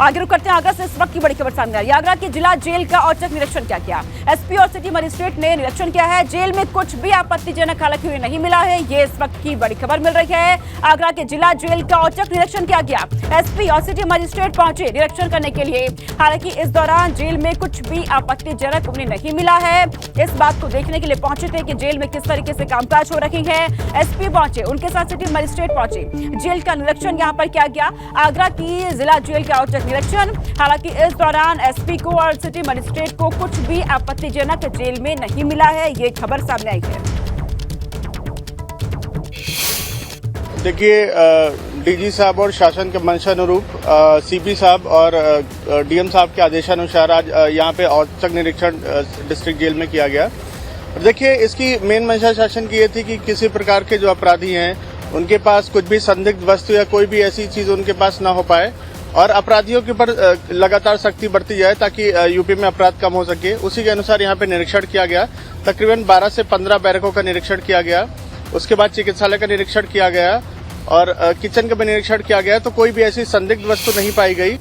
आगे रुक करते हैं आगरा से। इस वक्त की बड़ी खबर सामने आई। आगरा की जिला जेल का औचक निरीक्षण किया। एसपी और सिटी मजिस्ट्रेट ने निरीक्षण किया है। जेल में कुछ भी आपत्तिजनक हालत हुई नहीं मिला है, ये इस वक्त की बड़ी खबर मिल रही है। आगरा के जिला जेल का औचक निरीक्षण किया गया। एसपी और सिटी मजिस्ट्रेट पहुंचे निरीक्षण करने के लिए। हालांकि इस दौरान जेल में कुछ भी आपत्तिजनक उन्हें नहीं मिला है। इस बात को देखने के लिए पहुंचे थे कि जेल में किस तरीके से कामकाज हो रही है। एसपी पहुंचे, उनके साथ सिटी मजिस्ट्रेट पहुंचे। जेल का निरीक्षण यहाँ पर किया गया। आगरा की जिला जेल का औचक निरीक्षण। हालांकि इस दौरान एसपी को और सिटी मजिस्ट्रेट को कुछ भी आपत्तिजनक जेल में नहीं मिला है, ये खबर सामने आई है। देखिए, डीजी साहब और शासन के मंशानुरूप सीपी साहब और डीएम साहब के आदेशानुसार आज यहाँ पे औचक निरीक्षण डिस्ट्रिक्ट जेल में किया गया। देखिए, इसकी मेन मंशा शासन की ये थी कि किसी प्रकार के जो अपराधी हैं उनके पास कुछ भी संदिग्ध वस्तु या कोई भी ऐसी चीज उनके पास ना हो पाए और अपराधियों के ऊपर लगातार सख्ती बढ़ती जाए ताकि यूपी में अपराध कम हो सके। उसी के अनुसार यहाँ पे निरीक्षण किया गया। तकरीबन 12 से 15 बैरकों का निरीक्षण किया गया। उसके बाद चिकित्सालय का निरीक्षण किया गया और किचन का भी निरीक्षण किया गया, तो कोई भी ऐसी संदिग्ध वस्तु नहीं पाई गई।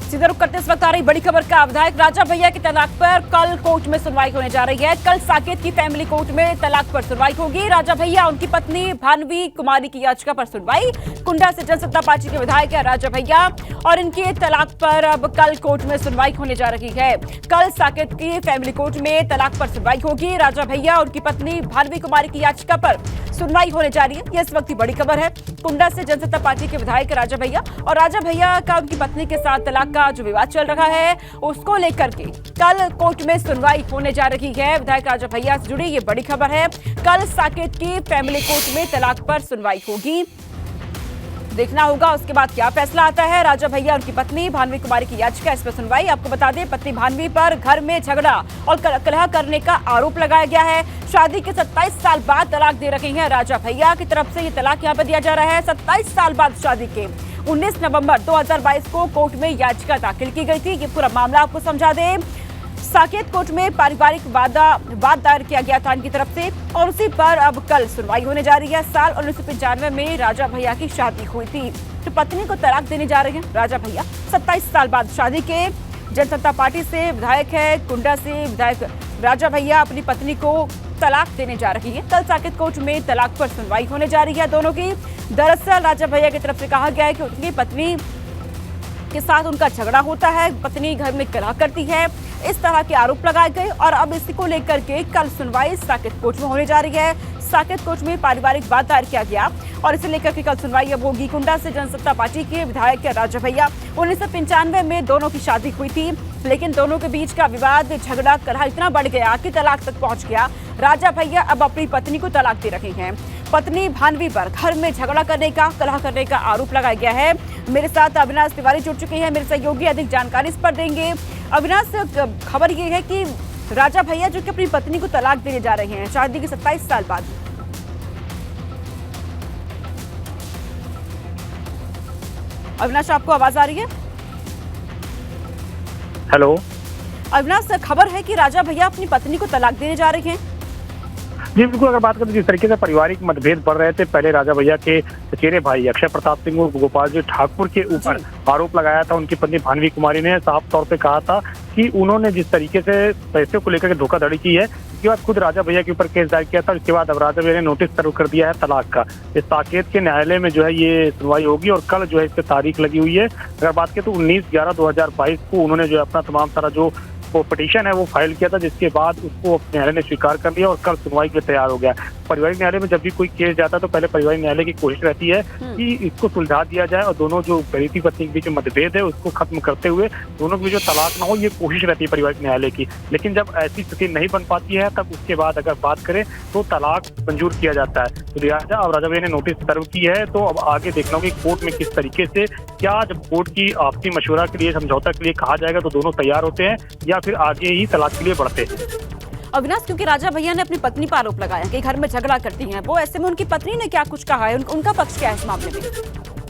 सीधा रुक करते इस वक्त आ रही बड़ी खबर का। विधायक राजा भैया के तलाक पर कल कोर्ट में सुनवाई होने जा रही है। कल साकेत की फैमिली कोर्ट में तलाक पर सुनवाई होगी। राजा भैया, उनकी पत्नी भानवी कुमारी की याचिका पर सुनवाई। कुंडा से जनसत्ता पार्टी के विधायक है राजा भैया और इनके तलाक पर अब कल कोर्ट में सुनवाई होने जा रही है। कल साकेत की फैमिली कोर्ट में तलाक पर सुनवाई होगी। राजा भैया और उनकी पत्नी भानवी कुमारी की याचिका पर सुनवाई होने जा रही है। यह इस वक्त की बड़ी खबर है। कुंडा से जनसत्ता पार्टी के विधायक राजा भैया और राजा भैया का उनकी पत्नी के साथ तलाक का जो विवाद चल रहा है उसको लेकर के कल कोर्ट में सुनवाई होने जा रही है। विधायक राजा भैया से जुड़ी ये बड़ी खबर है। कल साकेत की फैमिली कोर्ट में तलाक पर सुनवाई होगी। देखना होगा उसके बाद क्या फैसला आता है। राजा भैया उनकी पत्नी भानवी कुमारी की याचिका, इस पर सुनवाई। आपको बता दें, पत्नी भानवी पर घर में झगड़ा और कलह करने का आरोप लगाया गया है। शादी के 27 साल बाद तलाक दे रही हैं राजा भैया की तरफ से ये तलाक यहाँ पर दिया जा रहा है। 27 साल बाद शादी के 19 नवंबर 2022 को कोर्ट में याचिका दाखिल की गई थी। ये पूरा मामला आपको समझा दें। साकेत कोर्ट में पारिवारिक वाद दायर किया गया था इनकी तरफ से और उसी पर अब कल सुनवाई होने जा रही है। साल 1995 में राजा भैया की शादी हुई थी, तो पत्नी को तलाक देने जा रहे हैं राजा भैया 27 साल बाद शादी के। जनसत्ता पार्टी से विधायक है कुंडा से विधायक राजा भैया अपनी पत्नी को तलाक देने जा रही है। कल साकेत कोर्ट में तलाक पर सुनवाई होने जा रही है दोनों की। दरअसल राजा भैया की तरफ से कहा गया है कि उनकी पत्नी के साथ उनका झगड़ा होता है, पत्नी घर में कलह करती है, इस तरह के आरोप लगाए गए और अब इसी को लेकर के कल सुनवाई साकेत कोर्ट में होने जा रही है। साकेत कोर्ट में पारिवारिक वाद दायर किया गया और इसे लेकर के कल सुनवाई अब होगी। कुंडा से जनसत्ता पार्टी के विधायक राजा भैया 1995 में दोनों की शादी हुई थी, लेकिन दोनों के बीच का विवाद झगड़ा कलह इतना बढ़ गया कि तलाक तक पहुंच गया। राजा भैया अब अपनी पत्नी को तलाक दे रहे हैं। पत्नी भानवी पर घर में झगड़ा करने का कलह करने का आरोप लगाया गया है। मेरे साथ अविनाश तिवारी जुड़ चुके हैं, मेरे सहयोगी अधिक जानकारी इस पर देंगे। अविनाश, खबर ये है कि राजा भैया जो कि अपनी पत्नी को तलाक देने जा रहे हैं शादी के 27 साल बाद। अविनाश, आपको आवाज आ रही है? हेलो अविनाश, खबर है कि राजा भैया अपनी पत्नी को तलाक देने जा रहे हैं। जी बिल्कुल, अगर बात करें जिस तरीके से पारिवारिक मतभेद बढ़ रहे थे, पहले राजा भैया के चचेरे भाई अक्षय प्रताप सिंह और गोपाल जी ठाकुर के ऊपर आरोप लगाया था। उनकी पत्नी भानवी कुमारी ने साफ तौर पे कहा था कि उन्होंने जिस तरीके से पैसे को लेकर के धोखाधड़ी की है, उसके बाद खुद राजा भैया के ऊपर केस दायर किया था। उसके बाद अब राजा भैया ने नोटिस सर्व कर दिया है तलाक का। इस साकेत के न्यायालय में जो है ये सुनवाई होगी और कल जो है इस पर तारीख लगी हुई है। अगर बात करें तो 19/11/2022 को उन्होंने जो है अपना तमाम सारा जो वो पिटीशन है वो फाइल किया था, जिसके बाद उसको न्यायालय ने स्वीकार कर लिया और कल सुनवाई के लिए तैयार हो गया। पारिवारिक न्यायालय में जब भी कोई केस जाता है तो पहले पारिवारिक न्यायालय की कोशिश रहती है कि इसको सुलझा दिया जाए और दोनों जो पति पत्नी के बीच में मतभेद है उसको खत्म करते हुए दोनों के बीच जो तलाक ना हो, ये कोशिश रहती है पारिवारिक न्यायालय की। लेकिन जब ऐसी स्थिति नहीं बन पाती है तब उसके बाद अगर बात करें तो तलाक मंजूर किया जाता है। तो लिहाजा अब राजा भैया ने नोटिस सर्व की है, तो अब आगे देखना होगा कि कोर्ट में किस तरीके से क्या जब कोर्ट की आपसी मशवरा के लिए समझौता के लिए कहा जाएगा तो दोनों तैयार होते हैं या फिर आगे ही तलाक के लिए बढ़ते हैं। अविनाश, क्योंकि राजा भैया ने अपनी पत्नी पर आरोप लगाया कि घर में झगड़ा करती हैं वो, ऐसे में उनकी पत्नी ने क्या कुछ कहा है, उनका पक्ष क्या है इस मामले में?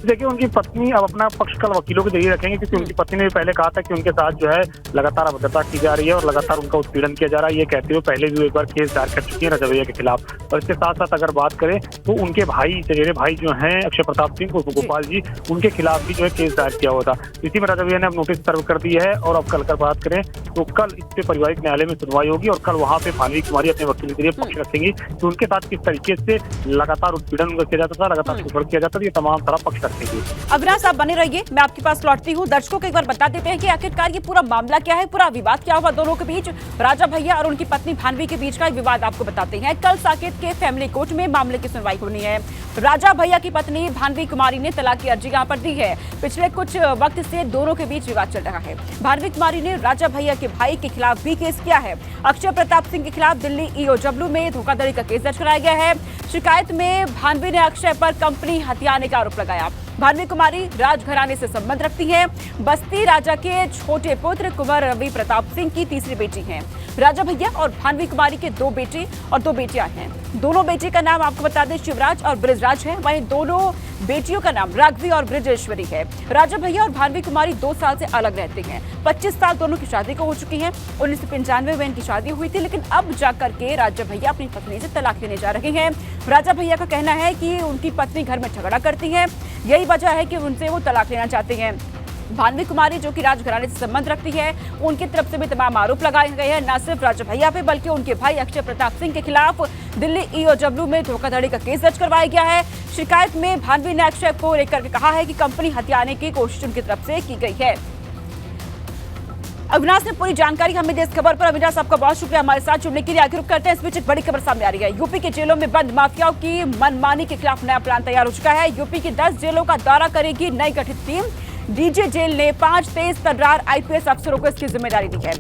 देखिए उनकी पत्नी अब अपना पक्ष कल वकीलों के जरिए रखेंगे, क्योंकि उनकी पत्नी ने भी पहले कहा था कि उनके साथ जो है लगातार अभद्रता की जा रही है और लगातार उनका उत्पीड़न किया जा रहा है। ये कहते हुए पहले भी एक बार केस दायर कर चुकी है राजा भैया के खिलाफ। और इसके साथ साथ अगर बात करें तो उनके भाई, चचेरे भाई जो हैं अक्षय प्रताप सिंह उर्फ गोपाल जी, उनके खिलाफ भी जो है केस दायर किया हुआ था। इसी में राजा भैया ने अब नोटिस सर्व कर दी है। और अब कल कर बात करें तो कल इस पे पारिवारिक न्यायालय में सुनवाई होगी और कल वहां पे भानवी कुमारी अपने वकील के जरिए पक्ष रखेंगी कि उनके साथ किस तरीके से लगातार उत्पीड़न किया जाता था, लगातार शोषण किया जाता था। ये तमाम सारा पक्ष रखेंगे। अविनाश, आप बने रहिए, मैं आपके पास लौटती हूँ। दर्शकों को एक बार बता देते हैं कि आखिरकार ये पूरा मामला क्या है, पूरा विवाद क्या हुआ दोनों के बीच, राजा भैया और उनकी पत्नी भानवी के बीच का विवाद आपको बताते हैं। कल साकेत के फैमिली कोर्ट में मामले की सुनवाई होनी है। राजा भैया की पत्नी भानवी कुमारी ने तलाक की अर्जी यहाँ पर दी है। पिछले कुछ वक्त से दोनों के बीच विवाद चल रहा है। भानवी कुमारी ने राजा भैया के भाई के खिलाफ भी केस किया है। अक्षय प्रताप सिंह के खिलाफ दिल्ली ईओडब्ल्यू में धोखाधड़ी का केस दर्ज कराया गया है। शिकायत में भानवी ने अक्षय पर कंपनी हथियाने का आरोप लगाया। भानवी कुमारी राजघराने से संबंध रखती है। बस्ती राजा के छोटे पुत्र कुंवर रवि प्रताप सिंह की तीसरी बेटी हैं। राजा भैया और भानवी कुमारी के 2 बेटे और 2 बेटियां हैं। दोनों बेटे का नाम आपको बता दें शिवराज और ब्रिजराज है। वहीं दोनों बेटियों का नाम राघवी और ब्रिजेश्वरी है। राजा भैया और भानवी कुमारी 2 साल से अलग रहते हैं। 25 साल दोनों की शादी को हो चुकी है। 1995 में इनकी शादी हुई थी, लेकिन अब जाकर के राजा भैया अपनी पत्नी से तलाक लेने जा रहे हैं। राजा भैया का कहना है कि उनकी पत्नी घर में झगड़ा करती है, यही वजह है कि उनसे वो तलाक लेना चाहते हैं। भानवी कुमारी जो कि राजघराने से संबंध रखती है, उनकी तरफ से भी तमाम आरोप लगाए गए हैं, न सिर्फ राजा भैया पे बल्कि उनके भाई अक्षय प्रताप सिंह के खिलाफ दिल्ली ईओडब्ल्यू में धोखाधड़ी का केस दर्ज करवाया गया है। शिकायत में भानवी ने अक्षय को लेकर के कहा है कि कंपनी हथियाने की कोशिश उनकी तरफ से की गई है। अविनाश ने पूरी जानकारी हमें दी इस खबर पर। अविनाश, आपका बहुत शुक्रिया हमारे साथ जुड़ने के लिए। आगे रुक करते हैं, इस बीच एक बड़ी खबर सामने आ रही है। यूपी के जेलों में बंद माफियाओं की मनमानी के खिलाफ नया प्लान तैयार हो चुका है। यूपी की 10 जेलों का दौरा करेगी नई गठित टीम। डीजे जेल ने 5 तेज तर्रार आईपीएस अफसरों को इसकी जिम्मेदारी दी है।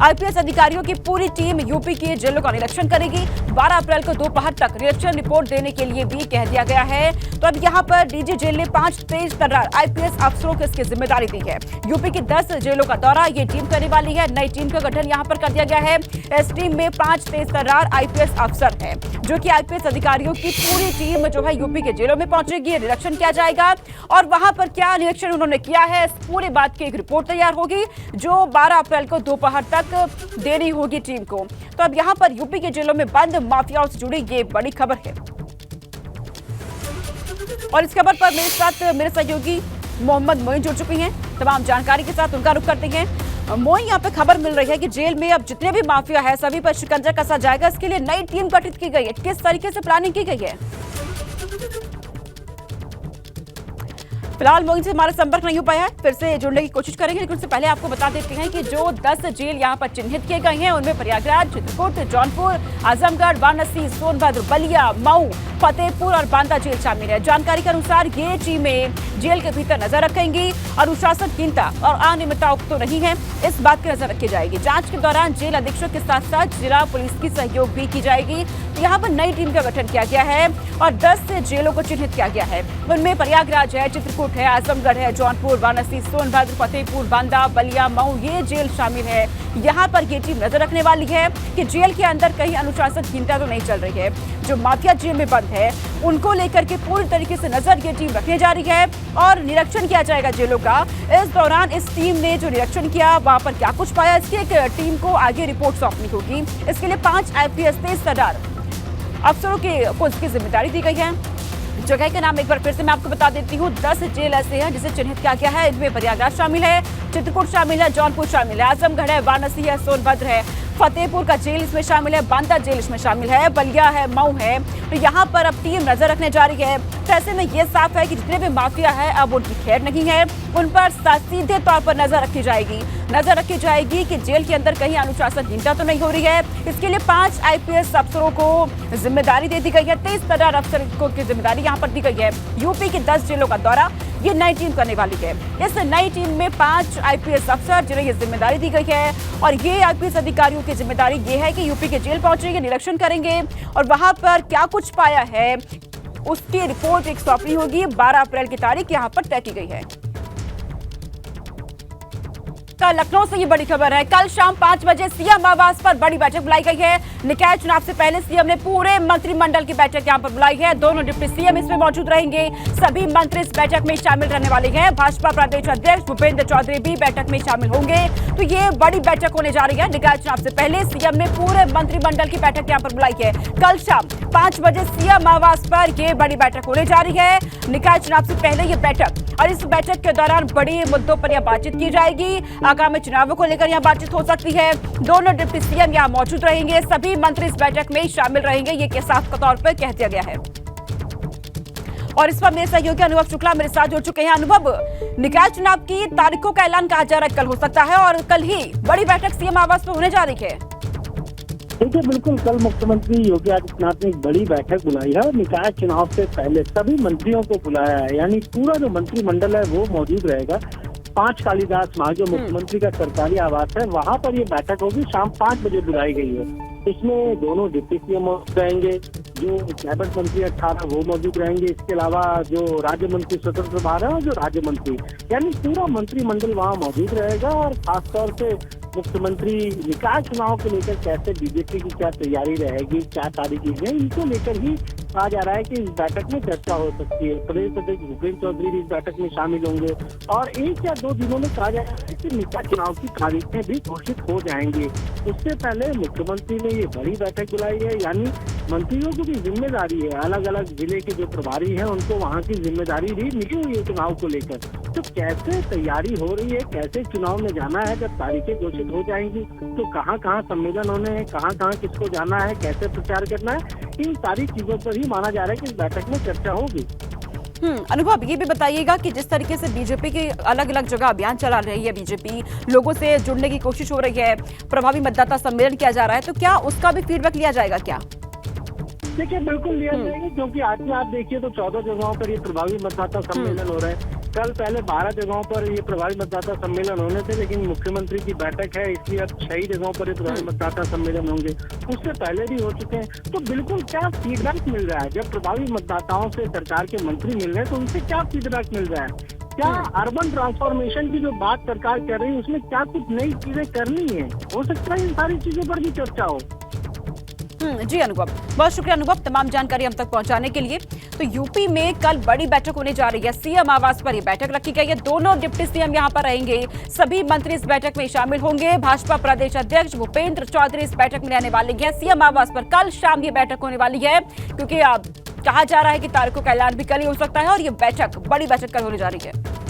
आईपीएस अधिकारियों की पूरी टीम यूपी के जेलों का निरीक्षण करेगी। 12 अप्रैल को दोपहर तक निरीक्षण रिपोर्ट देने के लिए भी कह दिया गया है। तो अब यहाँ पर डीजे जेल ने 5 तेज तर्रार आईपीएस अफसरों को इसकी जिम्मेदारी दी है। यूपी की 10 जेलों का दौरा ये टीम करने वाली है। नई टीम का गठन यहाँ पर कर दिया गया है। इस टीम में 5 तेज तर्रार आईपीएस अफसर है, जो कि आईपीएस अधिकारियों की पूरी टीम जो है यूपी के जेलों में पहुंचेगी। निरीक्षण किया जाएगा और वहां पर क्या निरीक्षण उन्होंने किया है, इस पूरे बात की एक रिपोर्ट तैयार होगी, जो 12 अप्रैल को दोपहर तक देनी होगी टीम को। तो अब यहाँ पर यूपी के जेलों में बंद माफियाओं से जुड़ी ये बड़ी खबर है। और इस खबर पर मेरे साथ मेरे सहयोगी मोहम्मद मोइन जुड़ चुके हैं। तमाम जानकारी के साथ उनका रुख करते हैं। मोइन, यहाँ पे खबर मिल रही है कि जेल में अब जितने भी माफिया है सभी पर शिकंजा कसा जाएगा। इसके लिए नई टीम गठित की गई है। किस तरीके से प्लानिंग की गई है? फिलहाल मोइन से हमारा संपर्क नहीं हो पाया है, फिर से जुड़ने की कोशिश करेंगे, लेकिन उससे पहले आपको बता देते हैं कि जो 10 जेल यहां पर चिन्हित किए गए हैं उनमें प्रयागराज, चित्रकूट, जौनपुर, आजमगढ़, वाराणसी, सोनभद्र, बलिया, मऊ, फतेहपुर और बांदा जेल शामिल है। जानकारी के अनुसार ये टीमें जेल के भीतर नजर रखेंगी। अनुशासनहीनता और अनियमितता तो नहीं है, इस बात की नजर रखी जाएगी। जांच के दौरान जेल अधीक्षक के साथ साथ जिला पुलिस की सहयोग भी की जाएगी। यहाँ पर नई टीम का गठन किया गया है और 10 जेलों को चिन्हित किया गया है। उनमें प्रयागराज है, चित्रकूट है, आजमगढ़ है, जौनपुर, वाराणसी, सोनभद्र, फतेहपुर, बांदा, बलिया, मऊ ये जेल शामिल है। यहाँ पर ये टीम नजर रखने वाली है कि जेल के अंदर कहीं अनुशासनहीनता तो नहीं चल रही है। जो माफिया जेल में बंद है उनको लेकर के पूरी तरीके से नजर ये टीम रखने जा रही है और निरीक्षण किया जाएगा जेलों का। इस दौरान इस टीम ने जो निरीक्षण किया वहां पर क्या कुछ पाया, इसकी एक टीम को आगे रिपोर्ट सौंपनी होगी। इसके लिए 5 आईपीएस तेज तर्रार अफसरों को इसकी जिम्मेदारी दी गई है। जगह का नाम एक बार फिर से मैं आपको बता देती हूँ। 10 जेल ऐसे हैं जिसे चिन्हित किया गया है। इनमें प्रयागराज शामिल है, चित्रकूट शामिल है, जौनपुर शामिल है, आजमगढ़ है, वाराणसी है, सोनभद्र है, फतेहपुर का जेल इसमें शामिल है, बांदा जेल इसमें शामिल है, बलिया है, मऊ है। तो यहाँ पर अब टीम नजर रखने जा रही है। तो ऐसे में ये साफ है कि जितने भी माफिया है अब उनकी खैर नहीं है, उन पर सीधे तौर पर नजर रखी जाएगी। नजर रखी जाएगी कि जेल के अंदर कहीं अनुशासनहीनता तो नहीं हो रही है। इसके लिए 5 आईपीएस अफसरों को जिम्मेदारी दे दी गई है। 23 तर्रार अफसरों की जिम्मेदारी यहाँ पर दी गई है। यूपी की 10 जेलों का दौरा ये नई टीम करने वाली है। इस नई टीम में 5 आईपीएस अफसर जिन्हें ये जिम्मेदारी दी गई है और ये आईपीएस अधिकारियों की जिम्मेदारी ये है कि यूपी के जेल पहुंचेंगे, निरीक्षण करेंगे और वहां पर क्या कुछ पाया है उसकी रिपोर्ट एक सौंपनी होगी। 12 अप्रैल की तारीख यहां पर तय की गई है। कल लखनऊ से ये बड़ी खबर है। कल शाम 5 बजे सीएम आवास पर बड़ी बैठक बुलाई गई है। निकाय चुनाव से पहले सीएम ने पूरे मंत्रिमंडल की बैठक यहां पर बुलाई है। दोनों डिप्टी सीएम इसमें मौजूद रहेंगे। सभी मंत्री इस बैठक में शामिल रहने वाले हैं। भाजपा प्रदेश अध्यक्ष भूपेंद्र चौधरी भी बैठक में शामिल होंगे। तो ये बड़ी बैठक होने जा रही है। निकाय चुनाव से पहले सीएम ने पूरे मंत्रिमंडल की बैठक यहां पर बुलाई है। कल शाम 5 बजे सीएम आवास पर यह बड़ी बैठक होने जा रही है। निकाय चुनाव से पहले ये बैठक, और इस बैठक के दौरान बड़ी मुद्दों पर यह बातचीत की जाएगी। आगामी चुनावों को लेकर यह बातचीत हो सकती है। दोनों डिप्टी सीएम यहां मौजूद रहेंगे। सभी मंत्री इस बैठक में शामिल रहेंगे, ये साफ तौर पर कह दिया गया है। और इस पर मेरे सहयोगी अनुभव शुक्ला मेरे साथ जुड़ चुके हैं। अनुभव, निकाय चुनाव की तारीखों का ऐलान कहा जा रहा है कल हो सकता है, और कल ही बड़ी बैठक सीएम आवास में होने जा रही है। देखिए, बिल्कुल कल मुख्यमंत्री योगी आदित्यनाथ ने एक बड़ी बैठक बुलाई है और निकाय चुनाव से पहले सभी मंत्रियों को बुलाया है। यानी पूरा जो मंत्रिमंडल है वो मौजूद रहेगा। 5 कालिदास मार्ग जो मुख्यमंत्री का सरकारी आवास है, वहाँ पर ये बैठक होगी। शाम 5 बजे बुलाई गई है। इसमें दोनों डिप्टी सीएम मौजूद रहेंगे, जो कैबिनेट मंत्री 18 वो मौजूद रहेंगे। इसके अलावा जो राज्य मंत्री स्वतंत्र प्रभार है और जो राज्य मंत्री, यानी पूरा मंत्रिमंडल वहाँ मौजूद रहेगा। और खासतौर से मुख्यमंत्री निकाय चुनाव को लेकर कैसे बीजेपी की क्या तैयारी रहेगी, क्या सारी चीजें, इनको लेकर ही कहा जा रहा है कि इस बैठक में चर्चा हो सकती है। प्रदेश अध्यक्ष भूपेंद्र चौधरी भी इस बैठक में शामिल होंगे और 1 या 2 दिनों में कहा जा रहा है कि निकाय चुनाव की तारीखें भी घोषित हो जाएंगी। उससे पहले मुख्यमंत्री ने ये बड़ी बैठक बुलाई है। यानी मंत्रियों को भी जिम्मेदारी है, अलग अलग जिले के जो प्रभारी हैं उनको वहाँ की जिम्मेदारी भी मिली हुई है चुनाव को लेकर। तो कैसे तैयारी हो रही है, कैसे चुनाव में जाना है, जब तारीखें घोषित हो जाएंगी तो कहाँ कहाँ सम्मेलन होने हैं, कहाँ कहाँ किसको जाना है, कैसे प्रचार करना है, इन सारी चीजों पर ही माना जा रहा है कि इस बैठक में चर्चा होगी। अनुभव, ये भी बताइएगा कि जिस तरीके से बीजेपी की अलग अलग जगह अभियान चला रही है, बीजेपी लोगों से जुड़ने की कोशिश हो रही है, प्रभावी मतदाता सम्मेलन किया जा रहा है, तो क्या उसका भी फीडबैक लिया जाएगा क्या? देखिए, बिल्कुल लिया जाएगा, क्योंकि आज में आप देखिए तो 14 जगहों पर ये प्रभावी मतदाता सम्मेलन हो रहे हैं। कल पहले 12 जगहों पर ये प्रभावी मतदाता सम्मेलन होने थे, लेकिन मुख्यमंत्री की बैठक है इसलिए अब 6 जगहों पर ये प्रभावी मतदाता सम्मेलन होंगे। उससे पहले भी हो चुके हैं। तो बिल्कुल क्या फीडबैक मिल रहा है, जब प्रभावी मतदाताओं से सरकार के मंत्री मिल रहे हैं तो उनसे क्या फीडबैक मिल रहा है, क्या अर्बन ट्रांसफॉर्मेशन की जो बात सरकार कर रही है उसमें क्या कुछ नई चीजें करनी है, हो सकता है इन सारी चीजों पर भी चर्चा हो। जी अनुभव, बहुत शुक्रिया अनुभव तमाम जानकारी हम तक पहुंचाने के लिए। तो यूपी में कल बड़ी बैठक होने जा रही है। सीएम आवास पर यह बैठक रखी गई है। दोनों डिप्टी सीएम यहां पर रहेंगे। सभी मंत्री इस बैठक में शामिल होंगे। भाजपा प्रदेश अध्यक्ष भूपेंद्र चौधरी इस बैठक में रहने वाले हैं। सीएम आवास पर कल शाम ये बैठक होने वाली है, क्योंकि अब कहा जा रहा है कि तारीखों का ऐलान भी कल ही हो सकता है और ये बैठक, बड़ी बैठक कल होने जा रही है।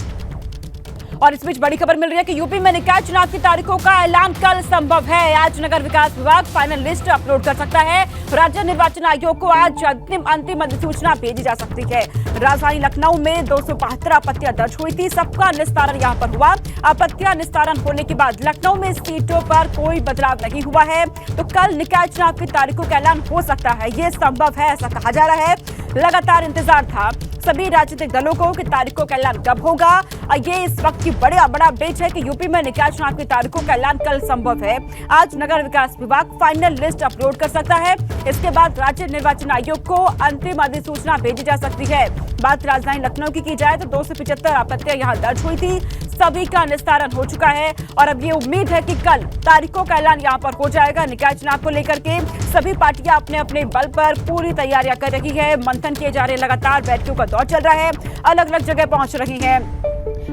और इस बीच बड़ी खबर मिल रही है कि यूपी में निकाय चुनाव की तारीखों का ऐलान कल संभव है। आज नगर विकास विभाग फाइनल लिस्ट अपलोड कर सकता है। राज्य निर्वाचन आयोग को आज अंतिम अधिसूचना भेजी जा सकती है। राजधानी लखनऊ में 272 आपत्तियां दर्ज हुई थी। सबका निस्तारण यहां पर हुआ। आपत्तियां निस्तारण होने के बाद लखनऊ में सीटों पर कोई बदलाव नहीं हुआ है। तो कल निकाय चुनाव की तारीखों का ऐलान हो सकता है, ये संभव है, ऐसा कहा जा रहा है। लगातार इंतजार था सभी राजनीतिक दलों को कि तारीखों का ऐलान कब होगा। ये इस वक्त की बड़ा अपडेट है कि यूपी में निकाय चुनाव की तारीखों का ऐलान कल संभव है। आज नगर विकास विभाग फाइनल लिस्ट अपलोड कर सकता है। इसके बाद राज्य निर्वाचन आयोग को अंतिम अधिसूचना भेजी जा सकती है। बात राजधानी लखनऊ की जाए तो 275 आपत्तियां यहां दर्ज हुई थी। सभी का निस्तारण हो चुका है और अब ये उम्मीद है कि कल तारीखों का ऐलान यहां पर हो जाएगा। निकाय चुनाव को लेकर के सभी पार्टियां अपने अपने बल पर पूरी तैयारियां कर रही है। मंथन किए जा रहे, लगातार बैठकों का दौर चल रहा है, अलग अलग जगह पहुंच रही है।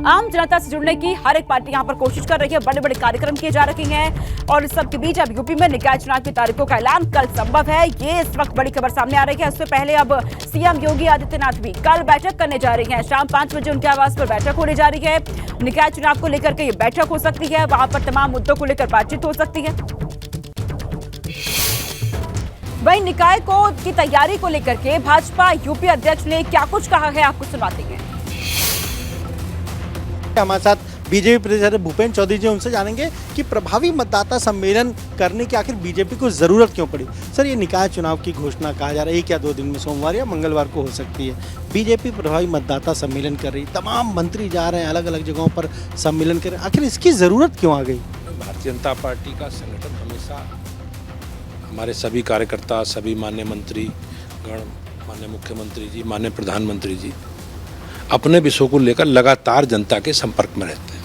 आम जनता से जुड़ने की हर एक पार्टी यहां पर कोशिश कर रही है। बड़े बड़े कार्यक्रम किए जा रहे हैं और इस सब के बीच अब यूपी में निकाय चुनाव की तारीखों का ऐलान कल संभव है। ये इस वक्त बड़ी खबर सामने आ रही है। इससे पहले अब सीएम योगी आदित्यनाथ भी कल बैठक करने जा रही हैं। शाम 5 बजे उनके आवास पर बैठक होने जा रही है। निकाय चुनाव को लेकर के ये बैठक हो सकती है। वहां पर तमाम मुद्दों को लेकर बातचीत हो सकती है। वहीं निकाय की तैयारी को लेकर के भाजपा यूपी अध्यक्ष ने क्या कुछ कहा है, आपको सुनाते हैं। हमारे साथ बीजेपी प्रदेश अध्यक्ष भूपेंद्र चौधरी जी, उनसे जानेंगे कि प्रभावी मतदाता सम्मेलन करने की आखिर बीजेपी को जरूरत क्यों पड़ी। सर, ये निकाय चुनाव की घोषणा कहा जा रहा है 1 या 2 दिन में, सोमवार या मंगलवार को हो सकती है। बीजेपी प्रभावी मतदाता सम्मेलन कर रही, तमाम मंत्री जा रहे हैं, अलग अलग जगहों पर सम्मेलन कर रहे हैं, आखिर इसकी जरूरत क्यों आ गई? भारतीय जनता पार्टी का संगठन हमेशा हमारे सभी कार्यकर्ता, सभी माननीय मंत्री गण, माननीय मुख्यमंत्री जी, माननीय प्रधानमंत्री जी अपने विषयों को लेकर लगातार जनता के संपर्क में रहते हैं।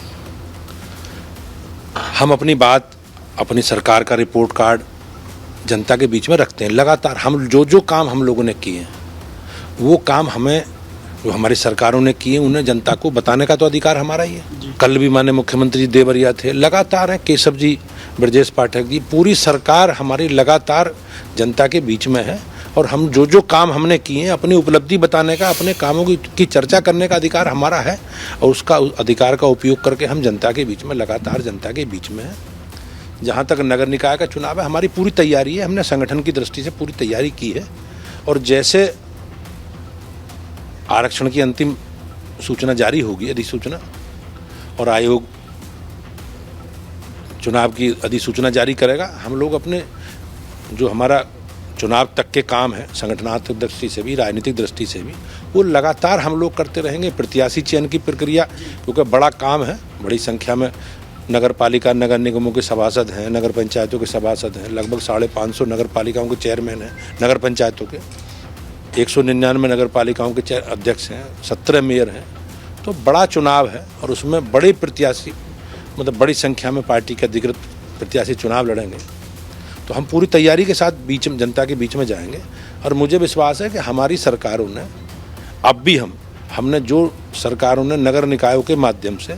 हम अपनी बात, अपनी सरकार का रिपोर्ट कार्ड जनता के बीच में रखते हैं। लगातार हम जो काम हम लोगों ने किए हैं वो काम हमें जो हमारी सरकारों ने किए उन्हें जनता को बताने का तो अधिकार हमारा ही है। कल भी माननीय मुख्यमंत्री जी देवरिया थे, लगातार हैं केशव जी, ब्रजेश पाठक जी, पूरी सरकार हमारी लगातार जनता के बीच में है और हम जो काम हमने किए हैं अपनी उपलब्धि बताने का, अपने कामों की चर्चा करने का अधिकार हमारा है और उसका अधिकार का उपयोग करके हम जनता के बीच में लगातार जनता के बीच में है। जहाँ तक नगर निकाय का चुनाव है हमारी पूरी तैयारी है, हमने संगठन की दृष्टि से पूरी तैयारी की है और जैसे आरक्षण की अंतिम सूचना जारी होगी, अधिसूचना, और आयोग चुनाव की अधिसूचना जारी करेगा, हम लोग अपने जो हमारा चुनाव तक के काम है संगठनात्मक दृष्टि से भी राजनीतिक दृष्टि से भी वो लगातार हम लोग करते रहेंगे। प्रत्याशी चयन की प्रक्रिया क्योंकि बड़ा काम है, बड़ी संख्या में नगर पालिका नगर निगमों के सभासद हैं, नगर पंचायतों के सभासद हैं, लगभग 550 नगर पालिकाओं के चेयरमैन हैं, नगर पंचायतों के 199 नगर पालिकाओं के अध्यक्ष हैं, 17 मेयर हैं, तो बड़ा चुनाव है और उसमें बड़े प्रत्याशी मतलब बड़ी संख्या में पार्टी के अधिकृत प्रत्याशी चुनाव लड़ेंगे। तो हम पूरी तैयारी के साथ जनता के बीच में जाएंगे और मुझे विश्वास है कि हमारी सरकारों ने अब भी हमने जो सरकारों ने नगर निकायों के माध्यम से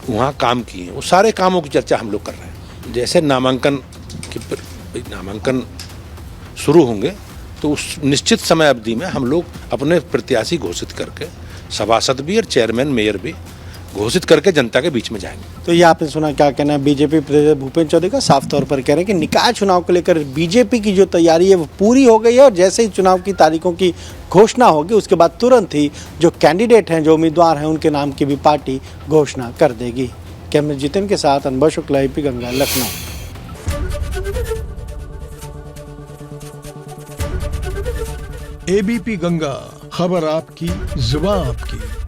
वहाँ काम किए वो सारे कामों की चर्चा हम लोग कर रहे हैं। जैसे नामांकन शुरू होंगे तो उस निश्चित समय अवधि में हम लोग अपने प्रत्याशी घोषित करके सभासद भी और चेयरमैन मेयर भी घोषित करके जनता के बीच में जाएंगे। तो ये आपने सुना, क्या कहना है बीजेपी प्रदेश भूपेंद्र चौधरी का, साफ तौर पर कह रहे हैं कि निकाय चुनाव को लेकर बीजेपी की जो तैयारी है वो पूरी हो गई है और जैसे ही चुनाव की तारीखों की घोषणा होगी उसके बाद तुरंत ही जो कैंडिडेट हैं, जो उम्मीदवार हैं, उनके नाम की भी पार्टी घोषणा कर देगी। कैमरे जितेन के साथ अनुभव शुक्ला, AP गंगा, लखनऊ। ABP गंगा, खबर आपकी, जुबान आपकी।